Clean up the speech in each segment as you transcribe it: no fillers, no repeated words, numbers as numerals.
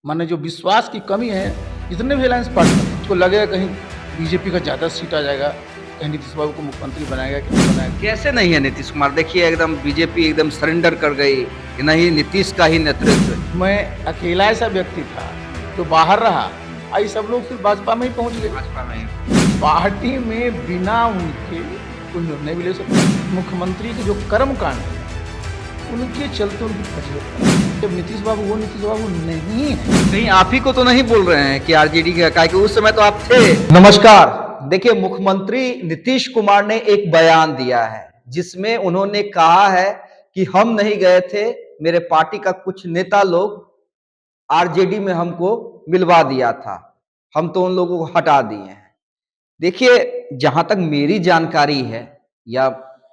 माने जो विश्वास की कमी है, जितने भी अलायंस पार्टनर उसको लगेगा कहीं बीजेपी का ज़्यादा सीट आ जाएगा, कहीं नीतीश बाबू को मुख्यमंत्री बनाएगा कि नहीं बनाएगा। कैसे नहीं है नीतीश कुमार? देखिए एकदम बीजेपी एकदम सरेंडर कर गई कि नहीं, नीतीश का ही नेतृत्व है। मैं अकेला ऐसा व्यक्ति था जो बाहर रहा, आई सब लोग फिर भाजपा में ही पहुंच गए। भाजपा में ही। पार्टी में बिना उनके कोई निर्णय भी ले सकता है। मुख्यमंत्री के जो कर्मकांड है, उनके चलते उनकी फजीहत है। जब नीतीश बाबू वो नीतीश बाबू नहीं है। कहीं आप ही को तो नहीं बोल रहे हैं कि आरजेडी का, कि उस समय तो आप थे। नमस्कार। देखिए, मुख्यमंत्री नीतीश कुमार ने एक बयान दिया है जिसमें उन्होंने कहा है कि हम नहीं गए थे, मेरे पार्टी का कुछ नेता लोग आरजेडी में हमको मिलवा दिया था, हम तो उन लोगों को हटा दिए हैं। देखिए, जहां तक मेरी जानकारी है या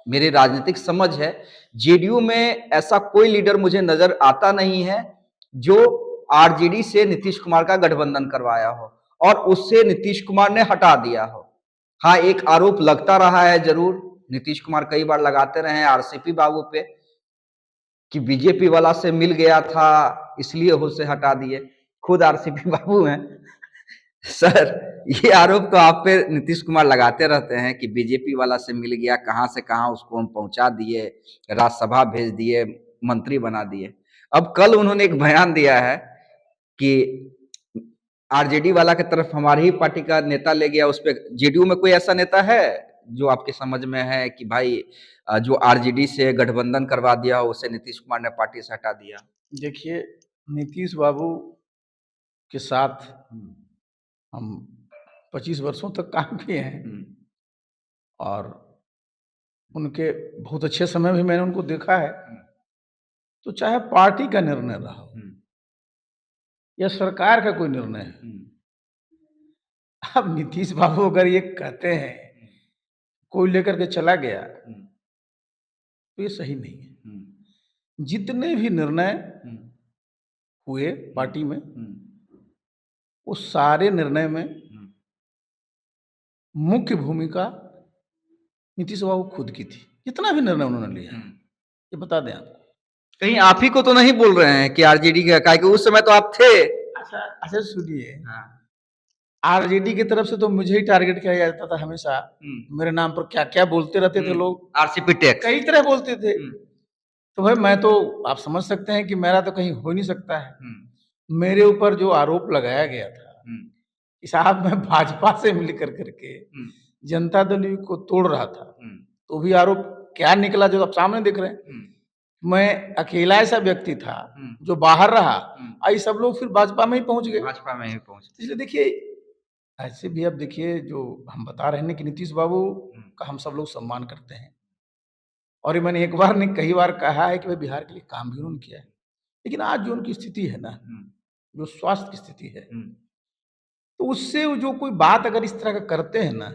मेरी राजनीतिक समझ है, जेडीयू में ऐसा कोई लीडर मुझे नजर आता नहीं है जो आरजेडी से नीतीश कुमार का गठबंधन करवाया हो और उससे नीतीश कुमार ने हटा दिया हो। हाँ, एक आरोप लगता रहा है जरूर, नीतीश कुमार कई बार लगाते रहे हैं आरसीपी बाबू पे कि बीजेपी वाला से मिल गया था इसलिए उसे हटा दिए। खुद आरसीपी बाबू हैं। सर, ये आरोप तो आप पे नीतीश कुमार लगाते रहते हैं कि बीजेपी वाला से मिल गया, कहां से कहां उसको हम पहुंचा दिए, राज्यसभा भेज दिए, मंत्री बना दिए। अब कल उन्होंने एक बयान दिया है कि आरजेडी वाला की तरफ हमारी ही पार्टी का नेता ले गया। उस पे जेडीयू में कोई ऐसा नेता है जो आपके समझ में है कि भाई जो आरजेडी से गठबंधन करवा दिया हो उसे नीतीश कुमार ने पार्टी से हटा दिया? देखिए, नीतीश बाबू के साथ हम 25 वर्षों तक काम किए हैं और उनके बहुत अच्छे समय भी मैंने उनको देखा है। तो चाहे पार्टी का निर्णय रहा हो या सरकार का कोई निर्णय है, अब नीतीश बाबू अगर ये कहते हैं कोई लेकर के चला गया, तो ये सही नहीं है। जितने भी निर्णय हुए पार्टी में, वो सारे निर्णय में मुख्य भूमिका नीतीश बाबू खुद की थी। जितना भी निर्णय उन्होंने लिया, ये बता दें आप। कहीं आप ही को तो नहीं बोल रहे हैं कि आरजेडी का, कि उस समय तो आप थे। अच्छा अच्छा, सुनिए, आरजेडी की तरफ से तो मुझे ही टारगेट किया जाता था हमेशा। मेरे नाम पर क्या क्या बोलते रहते थे लोग, आरसीपी टैक्स कई तरह बोलते थे। तो भाई मैं तो, आप समझ सकते हैं कि मेरा तो कहीं हो नहीं सकता है। मेरे ऊपर जो आरोप लगाया गया था कि साहब मैं भाजपा से मिल करके जनता दल को तोड़ रहा था, तो भी आरोप क्या निकला जो आप सामने देख रहे हैं। मैं अकेला ऐसा व्यक्ति था जो बाहर रहा, आई सब लोग फिर भाजपा में ही पहुंच गए। भाजपा में ही पहुंचे। इसलिए देखिए, ऐसे भी अब देखिए, जो हम बता रहे हैं कि नीतीश बाबू का हम सब लोग सम्मान करते हैं और ये मैंने एक बार नहीं कई बार कहा है कि भाई बिहार के लिए काम भी उन्होंने किया है। लेकिन आज जो उनकी स्थिति है ना, जो स्वास्थ्य की स्थिति है, तो उससे वो जो कोई बात अगर इस तरह का करते हैं ना,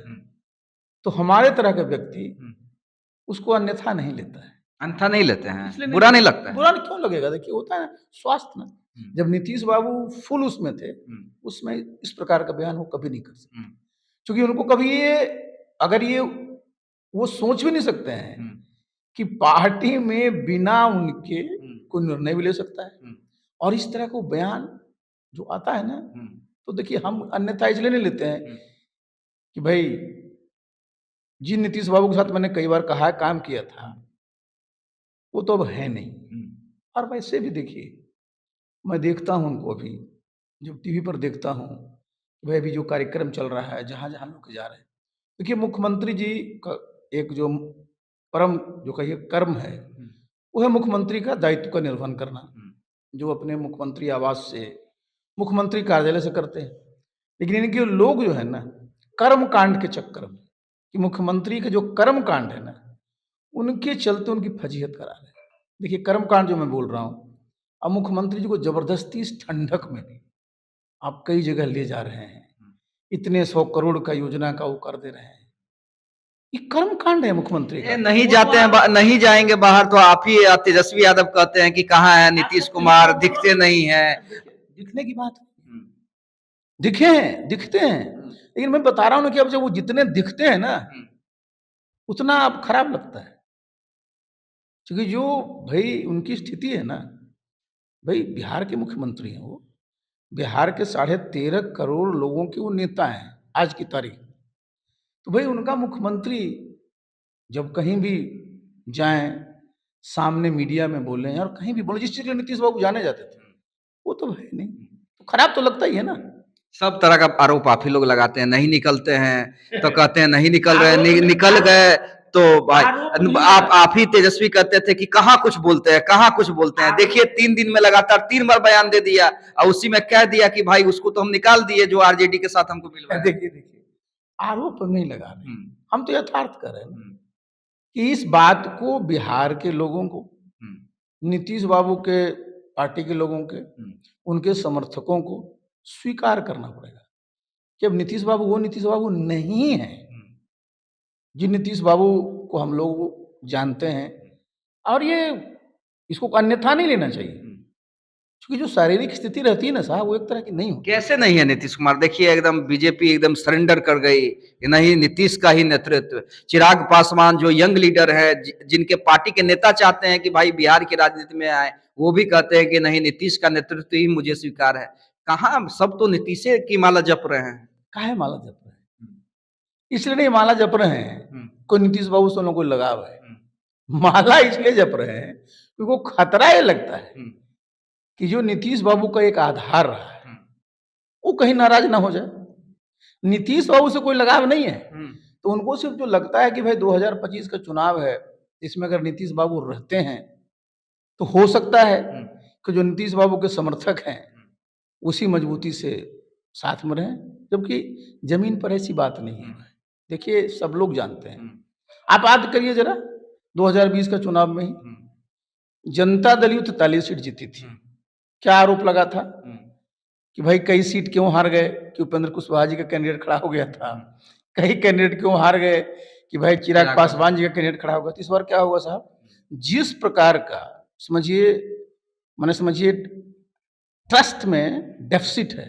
तो हमारे तरह का व्यक्ति उसको अन्यथा नहीं लेता है। अन्यथा नहीं लेते इसलिए हैं, बुरा नहीं लगता है। बुरा क्यों लगेगा? देखिए, होता है ना स्वास्थ्य ना। जब नीतीश बाबू फुल उसमें थे, उसमें इस प्रकार का बयान वो कभी नहीं कर सकते, क्योंकि उनको कभी ये, अगर ये वो सोच भी नहीं सकते हैं कि पार्टी में बिना उनके कोई निर्णय भी ले सकता है। और इस तरह का बयान जो आता है ना, तो देखिए हम अन्यथा इसलिए नहीं लेते हैं कि भाई जिन नीतीश बाबू के साथ मैंने कई बार कहा है काम किया था, वो तो अब है नहीं। और वैसे भी देखिए, मैं देखता हूँ उनको अभी, जब टीवी पर देखता हूँ, भाई अभी जो कार्यक्रम चल रहा है, जहाँ जहाँ लोग जा रहे हैं, देखिए मुख्यमंत्री जी का एक जो परम जो कहिए कर्म है, वो है मुख्यमंत्री का दायित्व का निर्वहन करना, जो अपने मुख्यमंत्री आवास से, मुख्यमंत्री कार्यालय से करते हैं। लेकिन इनके लोग जो है ना, कर्म कांड के चक्कर में, कि मुख्यमंत्री का जो कर्म कांड है ना, उनके चलते उनकी फजीहत करा रहे हैं। देखिए कर्म कांड जो मैं बोल रहा हूँ, अब मुख्यमंत्री जी को जबरदस्ती इस ठंडक में भी आप कई जगह ले जा रहे हैं, इतने 100 करोड़ का योजना का वो कर दे रहे हैं। ये कर्म कांड है मुख्यमंत्री का। नहीं जाते हैं, नहीं जाएंगे बाहर तो आप ही तेजस्वी यादव कहते हैं कि कहाँ है नीतीश कुमार, दिखते नहीं है। दिखने की बात, दिखे हैं, दिखते हैं, लेकिन मैं बता रहा हूँ ना कि अब जब वो जितने दिखते हैं ना, उतना अब खराब लगता है। क्योंकि जो भाई उनकी स्थिति है ना, भाई बिहार के मुख्यमंत्री हैं वो, बिहार के 13.5 करोड़ लोगों के वो नेता हैं आज की तारीख में। तो भाई उनका मुख्यमंत्री जब कहीं भी जाएं, सामने मीडिया में बोलें और कहीं भी बोले, जिस चीज़ के लिए नीतीश बाबू जाने जाते थे, वो तो है नहीं। तो खराब तो लगता ही है ना। सब तरह का आरोप आप ही लोग लगाते हैं, नहीं निकलते हैं तो कहते हैं नहीं निकल रहे, निकल गए तो भाई आप ही तेजस्वी कहते थे कि कहाँ कुछ बोलते हैं, कहाँ कुछ बोलते हैं। देखिए 3 दिन में लगातार 3 बार बयान दे दिया और उसी में कह दिया कि भाई उसको तो हम निकाल दिए जो आरजेडी के साथ हमको मिलवाया। देखिए आरोप नहीं लगा रहे, हम तो यथार्थ कर रहे हैं कि इस बात को बिहार के लोगों को, नीतीश बाबू के पार्टी के लोगों के, उनके समर्थकों को स्वीकार करना पड़ेगा कि अब नीतीश बाबू वो नीतीश बाबू नहीं है जिन नीतीश बाबू को हम लोग जानते हैं। और ये इसको अन्यथा नहीं लेना चाहिए, क्योंकि जो शारीरिक स्थिति रहती है ना साहब, वो एक तरह की नहीं होती। कैसे नहीं है नीतीश कुमार? देखिए एकदम बीजेपी एकदम सरेंडर कर गई, नहीं नीतीश का ही नेतृत्व। चिराग पासवान जो यंग लीडर है, जिनके पार्टी के नेता चाहते हैं कि भाई बिहार की राजनीति में आए, वो भी कहते हैं कि नहीं नीतीश का नेतृत्व ही मुझे स्वीकार है। कहाँ, सब तो नीतीश की माला जप रहे हैं। काहे माला जप रहे हैं? इसलिए नहीं माला जप रहे हैं कोई नीतीश बाबू से उन्हें कोई लगाव है। माला इसलिए जप रहे हैं क्योंकि वो खतरा ये लगता है कि जो नीतीश बाबू का एक आधार रहा है वो कहीं नाराज ना हो जाए। नीतीश बाबू से कोई लगाव नहीं है, तो उनको सिर्फ जो लगता है कि भाई 2025 का चुनाव है, इसमें अगर नीतीश बाबू रहते हैं तो हो सकता है कि जो नीतीश बाबू के समर्थक हैं उसी मजबूती से साथ में रहें, जबकि जमीन पर ऐसी बात नहीं है। देखिए सब लोग जानते हैं, आप याद करिए जरा 2020 का चुनाव में ही जनता दल यूथ 43 सीट जीती थी। क्या आरोप लगा था कि भाई कई सीट क्यों हार गए, कि उपेंद्र कुशवाहा जी का कैंडिडेट खड़ा हो गया था। कई कैंडिडेट क्यों हार गए कि भाई चिराग पासवान जी का कैंडिडेट खड़ा हो गया। इस बार क्या होगा साहब, जिस प्रकार का समझिए ट्रस्ट में डेफिसिट है,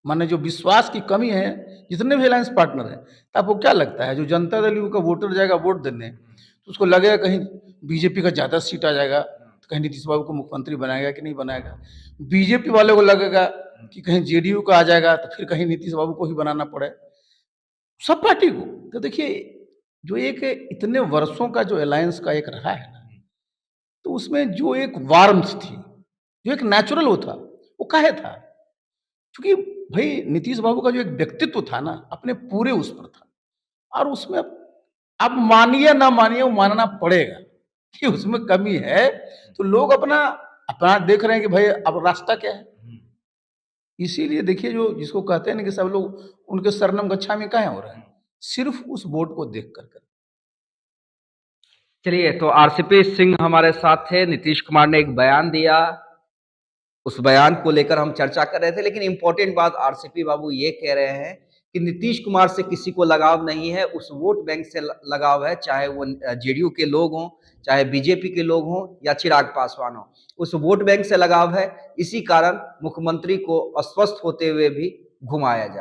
माने जो विश्वास की कमी है जितने भी अलायंस पार्टनर हैं, तो आपको क्या लगता है जो जनता दल यू का वोटर जाएगा वोट देने, तो उसको लगेगा कहीं बीजेपी का ज़्यादा सीट आ जाएगा तो कहीं नीतीश बाबू को मुख्यमंत्री बनाएगा कि नहीं बनाएगा। बीजेपी वाले को लगेगा कि कहीं जेडीयू का आ जाएगा तो फिर कहीं नीतीश बाबू को ही बनाना पड़े, सब पार्टी को। तो देखिए जो एक इतने वर्षों का जो अलायंस का एक रहा है ना, तो उसमें जो एक वार्मथ थी, जो एक नेचुरल वो था, वो काहे था, क्योंकि भाई नीतीश बाबू का जो एक व्यक्तित्व था ना अपने पूरे उस पर था। और उसमें आप मानिए ना मानिए वो मानना पड़ेगा कि उसमें कमी है, तो लोग अपना देख रहे हैं कि भाई अब रास्ता क्या है। इसीलिए देखिए जो जिसको कहते हैं ना कि सब लोग उनके सरनम गच्छा में काहे हो रहे हैं, सिर्फ उस वोट को देख कर। चलिए, तो आरसीपी सिंह हमारे साथ थे। नीतीश कुमार ने एक बयान दिया, उस बयान को लेकर हम चर्चा कर रहे थे, लेकिन इंपॉर्टेंट बात आरसीपी बाबू ये कह रहे हैं कि नीतीश कुमार से किसी को लगाव नहीं है, उस वोट बैंक से लगाव है, चाहे वो जेडीयू के लोग हों, चाहे बीजेपी के लोग हों या चिराग पासवान हो, उस वोट बैंक से लगाव है। इसी कारण मुख्यमंत्री को अस्वस्थ होते हुए भी घुमाया जा